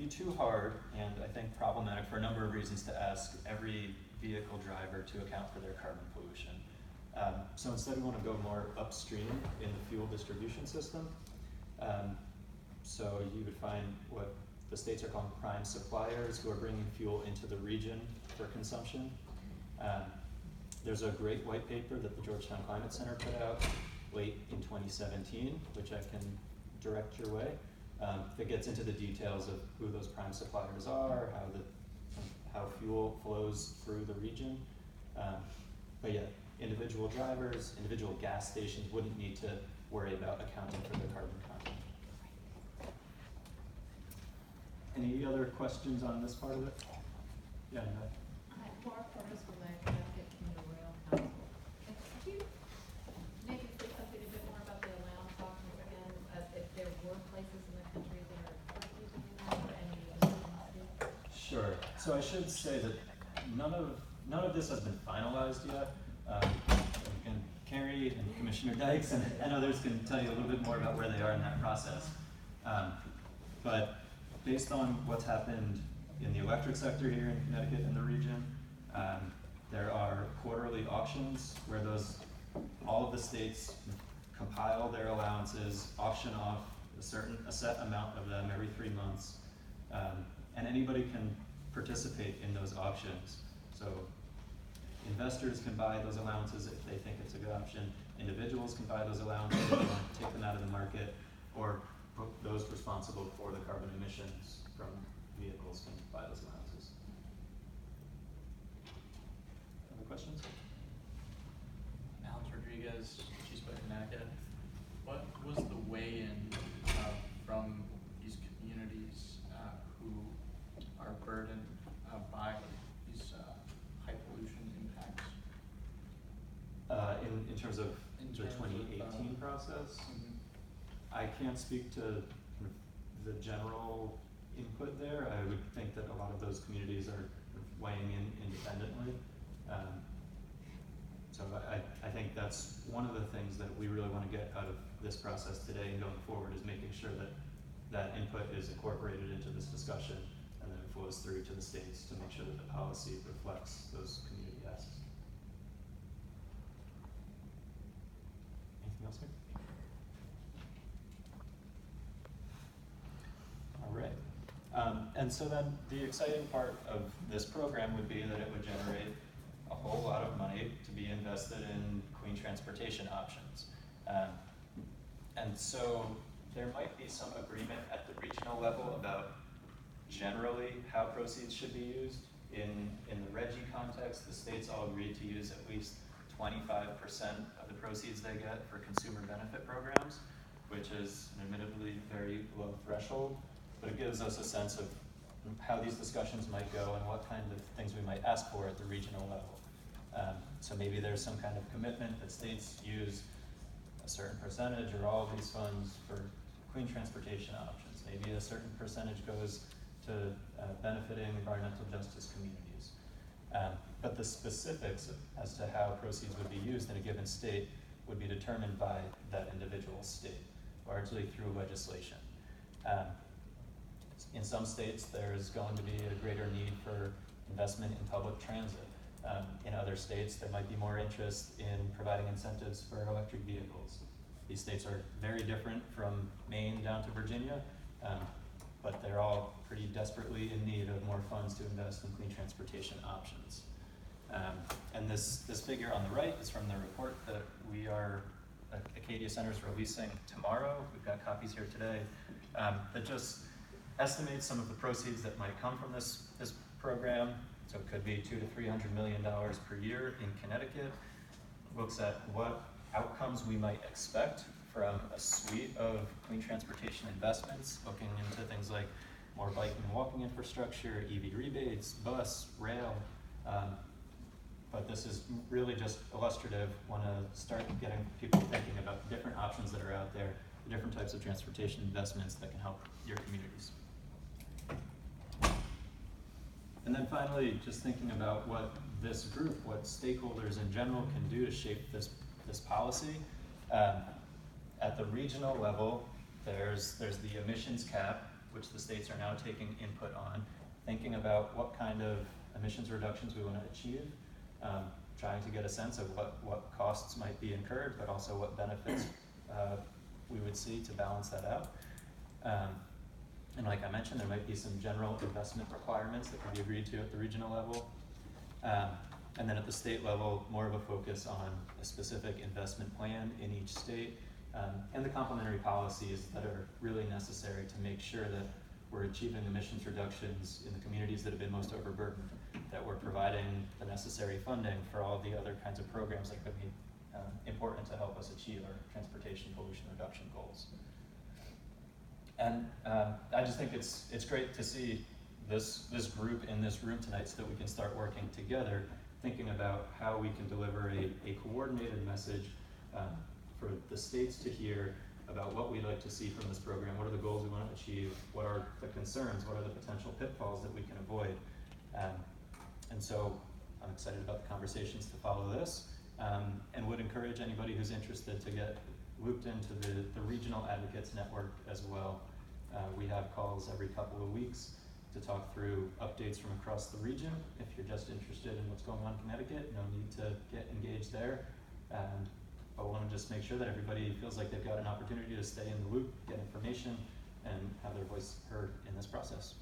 be too hard and I think problematic for a number of reasons to ask every vehicle driver to account for their carbon pollution. So instead we want to go more upstream in the fuel distribution system. So you would find what the states are calling prime suppliers who are bringing fuel into the region for consumption. There's a great white paper that the Georgetown Climate Center put out late in 2017, which I can direct your way, that gets into the details of who those prime suppliers are, how fuel flows through the region. But yeah, individual drivers, individual gas stations wouldn't need to worry about accounting for their carbon content. Any other questions on this part of it? Yeah, no. Hi, Laura Portis from the Connecticut Commuter Rail Council. Could you maybe say something a bit more about the allowance options again? If there were places in the country that are currently doing that, or any other states? Sure. So I should say that none of this has been finalized yet. Carrie and Commissioner Dykes and others can tell you a little bit more about where they are in that process. But based on what's happened in the electric sector here in Connecticut and the region, there are quarterly auctions where all of the states compile their allowances, auction off a set amount of them every 3 months, and anybody can participate in those auctions. So investors can buy those allowances if they think it's a good option. Individuals can buy those allowances if they want to take them out of the market, or those responsible for the carbon emissions from vehicles can buy those allowances. Other questions? Alex Rodriguez, Chesapeake, Connecticut. What was the weigh-in from these communities who are burdened by these high pollution impacts? In terms of the 2018 process? Mm-hmm. I can't speak to the general input there. I would think that a lot of those communities are weighing in independently. So I think that's one of the things that we really want to get out of this process today and going forward, is making sure that that input is incorporated into this discussion and then it flows through to the states to make sure that the policy reflects those community asks. Anything else here? All right. And so then the exciting part of this program would be that it would generate a whole lot of money to be invested in clean transportation options. And so there might be some agreement at the regional level about generally how proceeds should be used. In the RGGI context, the states all agreed to use at least 25% of the proceeds they get for consumer benefit programs, which is an admittedly very low threshold, but it gives us a sense of how these discussions might go and what kind of things we might ask for at the regional level. So maybe there's some kind of commitment that states use a certain percentage or all of these funds for clean transportation options. Maybe a certain percentage goes to benefiting environmental justice communities. But the specifics as to how proceeds would be used in a given state would be determined by that individual state, largely through legislation. In some states, there's going to be a greater need for investment in public transit. In other states, there might be more interest in providing incentives for electric vehicles. These states are very different from Maine down to Virginia, but they're all pretty desperately in need of more funds to invest in clean transportation options. And this figure on the right is from the report that Acadia Center is releasing tomorrow. We've got copies here today, that just estimates some of the proceeds that might come from this program. So it could be $200 to $300 million per year in Connecticut. Looks at what outcomes we might expect from a suite of clean transportation investments, looking into things like more bike and walking infrastructure, EV rebates, bus, rail. But this is really just illustrative. Want to start getting people thinking about the different options that are out there, the different types of transportation investments that can help your communities. And then finally, just thinking about what this group, what stakeholders in general can do to shape this policy. At the regional level, there's the emissions cap, which the states are now taking input on, thinking about what kind of emissions reductions we want to achieve, trying to get a sense of what costs might be incurred, but also what benefits we would see to balance that out. And like I mentioned, there might be some general investment requirements that can be agreed to at the regional level. And then at the state level, more of a focus on a specific investment plan in each state, and the complementary policies that are really necessary to make sure that we're achieving emissions reductions in the communities that have been most overburdened, that we're providing the necessary funding for all the other kinds of programs that could be important to help us achieve our transportation pollution reduction goals. And I just think it's great to see this group in this room tonight so that we can start working together, thinking about how we can deliver a coordinated message for the states to hear about what we'd like to see from this program, what are the goals we want to achieve, what are the concerns, what are the potential pitfalls that we can avoid. And so I'm excited about the conversations to follow this, and would encourage anybody who's interested to get looped into the Regional Advocates Network as well. We have calls every couple of weeks to talk through updates from across the region. If you're just interested in what's going on in Connecticut, no need to get engaged there. But I want to just make sure that everybody feels like they've got an opportunity to stay in the loop, get information, and have their voice heard in this process.